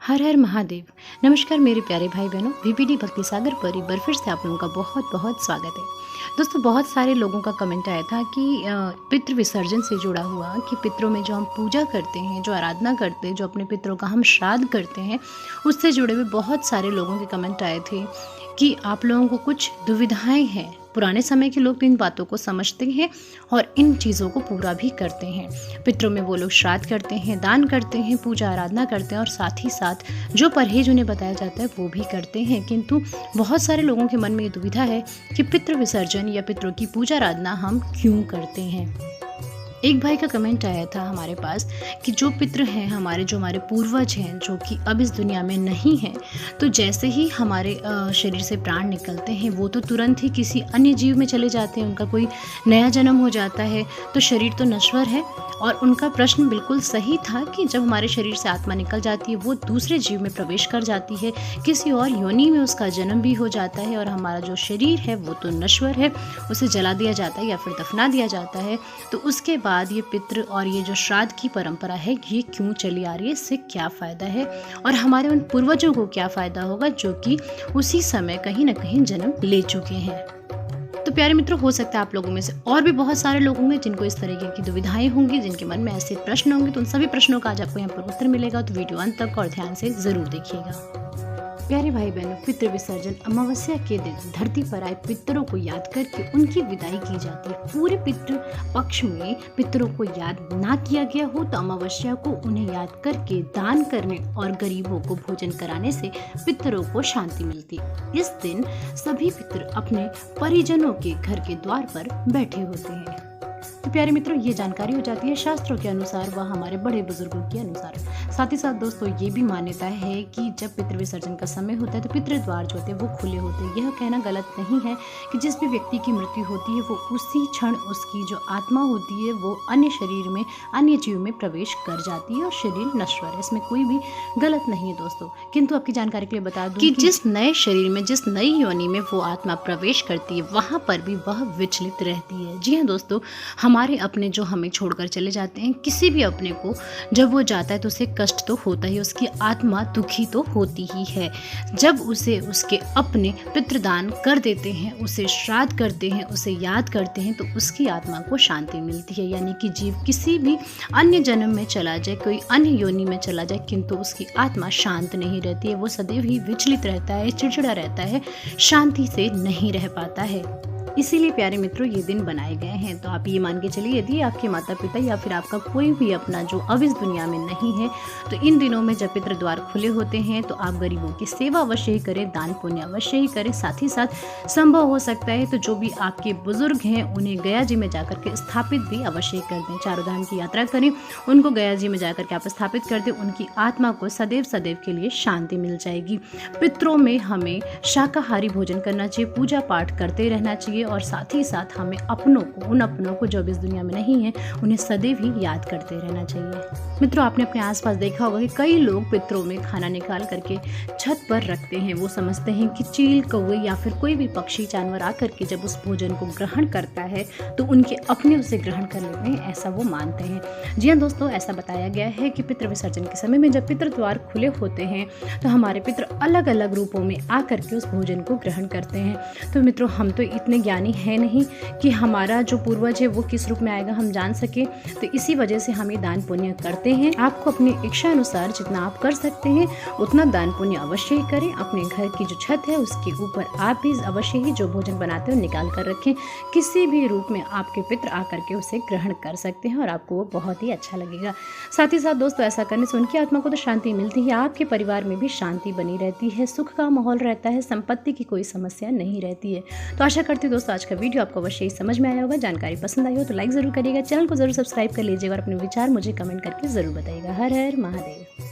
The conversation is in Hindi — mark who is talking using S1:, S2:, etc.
S1: हर हर महादेव। नमस्कार मेरे प्यारे भाई बहनों, वीपीडी भक्ति सागर पर एक बार फिर से आप लोगों का बहुत बहुत स्वागत है। दोस्तों, बहुत सारे लोगों का कमेंट आया था कि पितृ विसर्जन से जुड़ा हुआ कि पितरों में जो हम पूजा करते हैं, जो आराधना करते हैं, जो अपने पितरों का हम श्राद्ध करते हैं, उससे जुड़े हुए बहुत सारे लोगों के कमेंट आए थे कि आप लोगों को कुछ दुविधाएं हैं। पुराने समय के लोग तो इन बातों को समझते हैं और इन चीज़ों को पूरा भी करते हैं। पितरों में वो लोग श्राद्ध करते हैं, दान करते हैं, पूजा आराधना करते हैं और साथ ही साथ जो परहेज उन्हें बताया जाता है वो भी करते हैं। किंतु बहुत सारे लोगों के मन में ये दुविधा है कि पितृ विसर्जन या पितरों की पूजा आराधना हम क्यों करते हैं। एक भाई का कमेंट आया था हमारे पास कि जो पितृ हैं हमारे, जो हमारे पूर्वज हैं, जो कि अब इस दुनिया में नहीं हैं, तो जैसे ही हमारे शरीर से प्राण निकलते हैं वो तो तुरंत ही किसी अन्य जीव में चले जाते हैं, उनका कोई नया जन्म हो जाता है, तो शरीर तो नश्वर है। और उनका प्रश्न बिल्कुल सही था कि जब हमारे शरीर से आत्मा निकल जाती है वो दूसरे जीव में प्रवेश कर जाती है, किसी और योनि में उसका जन्म भी हो जाता है और हमारा जो शरीर है वो तो नश्वर है, उसे जला दिया जाता है या फिर दफना दिया जाता है। तो उसके बाद ये पितृ और ये जो श्राद्ध की परंपरा है ये क्यों चली आ रही है, इससे क्या फ़ायदा है और हमारे उन पूर्वजों को क्या फ़ायदा होगा जो कि उसी समय कहीं ना कहीं जन्म ले चुके हैं। तो प्यारे मित्रों, हो सकता है आप लोगों में से और भी बहुत सारे लोग होंगे जिनको इस तरीके की दुविधाएं होंगी, जिनके मन में ऐसे प्रश्न होंगे। तो उन सभी प्रश्नों का आज आपको यहाँ पर उत्तर मिलेगा, तो वीडियो अंत तक और ध्यान से जरूर देखिएगा। प्यारे भाई बहनों, पितृ विसर्जन अमावस्या के दिन धरती पर आए पितरों को याद करके उनकी विदाई की जाती है। पूरे पितृ पक्ष में पितरों को याद ना किया गया हो तो अमावस्या को उन्हें याद करके दान करने और गरीबों को भोजन कराने से पितरों को शांति मिलती। इस दिन सभी पितर अपने परिजनों के घर के द्वार पर बैठे होते हैं। तो प्यारे मित्रों, ये जानकारी हो जाती है शास्त्रों के अनुसार व हमारे बड़े बुजुर्गों के अनुसार। साथ ही साथ दोस्तों, ये भी मान्यता है कि जब पितृ विसर्जन का समय होता है तो पितृ द्वार जो होते हैं वो खुले होते हैं। यह कहना गलत नहीं है कि जिस भी व्यक्ति की मृत्यु होती है वो उसी क्षण उसकी जो आत्मा होती है वो अन्य शरीर में, अन्य जीव में प्रवेश कर जाती है और शरीर नश्वर है, इसमें कोई भी गलत नहीं है दोस्तों। किंतु आपकी जानकारी के लिए बता दूं कि जिस नए शरीर में, जिस नई योनि में वो आत्मा प्रवेश करती है वहाँ पर भी वह विचलित रहती है। जी हाँ दोस्तों, हमारे अपने जो हमें छोड़कर चले जाते हैं, किसी भी अपने को जब वो जाता है तो उसे कष्ट तो होता ही, उसकी आत्मा दुखी तो होती ही है। जब उसे उसके अपने पितृदान कर देते हैं, उसे श्राद्ध करते हैं, उसे याद करते हैं, तो उसकी आत्मा को शांति मिलती है। यानी कि जीव किसी भी अन्य जन्म में चला जाए, कोई अन्य योनि में चला जाए, किंतु उसकी आत्मा शांत नहीं रहती है, वो सदैव ही विचलित रहता है, चिड़चिड़ा रहता है, शांति से नहीं रह पाता है। इसीलिए प्यारे मित्रों, ये दिन बनाए गए हैं। तो आप ये मान के चलिए, यदि आपके माता पिता या फिर आपका कोई भी अपना जो अब इस दुनिया में नहीं है, तो इन दिनों में जब पितृ द्वार खुले होते हैं तो आप गरीबों की सेवा अवश्य ही करें, दान पुण्य अवश्य ही करें। साथ ही साथ संभव हो सकता है तो जो भी आपके बुजुर्ग हैं उन्हें गया जी में जाकर के स्थापित भी अवश्य ही कर दें। चारों धाम की यात्रा करें, उनको गया जी में जाकर के आप स्थापित कर दें, उनकी आत्मा को सदैव सदैव के लिए शांति मिल जाएगी। पितरों में हमें शाकाहारी भोजन करना चाहिए, पूजा पाठ करते रहना चाहिए और साथ ही साथ हमें अपनों को, उन अपनों को जो अब इस दुनिया में नहीं है, उन्हें सदैव ही याद करते रहना चाहिए। मित्रों, आपने अपने आसपास देखा होगा कि कई लोग पितरों में खाना निकाल करके छत पर रखते हैं। वो समझते हैं कि चील, कौवे या फिर कोई भी पक्षी, जानवर आकर के जब उस भोजन को ग्रहण करता है तो उनके अपने उसे ग्रहण कर लेते हैं, ऐसा वो मानते हैं। जी हाँ दोस्तों, ऐसा बताया गया है कि पितृ विसर्जन के समय में जब पितृ द्वार खुले होते हैं तो हमारे पितृ अलग अलग रूपों में आकर के उस भोजन को ग्रहण करते हैं। तो मित्रों, हम तो इतने ज्ञानी है नहीं कि हमारा जो पूर्वज है वो किस रूप में आएगा हम जान सके, तो इसी वजह से हम ये दान पुण्य करते हैं। आपको अपनी इच्छा अनुसार जितना आप कर सकते हैं उतना दान पुण्य अवश्य ही करें। अपने घर की जो छत है उसके ऊपर आप भी अवश्य ही जो भोजन बनाते हो निकाल कर रखें। किसी भी रूप में आपके पितृ आकर के उसे ग्रहण कर सकते हैं और आपको वो बहुत ही अच्छा लगेगा। साथ ही साथ दोस्तों, ऐसा करने से उनकी आत्मा को तो शांति मिलती है, आपके परिवार में भी शांति बनी रहती है, सुख का माहौल रहता है, संपत्ति की कोई समस्या नहीं रहती है। तो आशा करती हूँ दोस्तों आज का वीडियो आपको अवश्य ही समझ में आया होगा। जानकारी पसंद आई हो तो लाइक जरूर करिएगा, चैनल को जरूर सब्सक्राइब कर लीजिएगा और अपने विचार मुझे कमेंट करके जरूर बताइएगा। हर हर महादेव।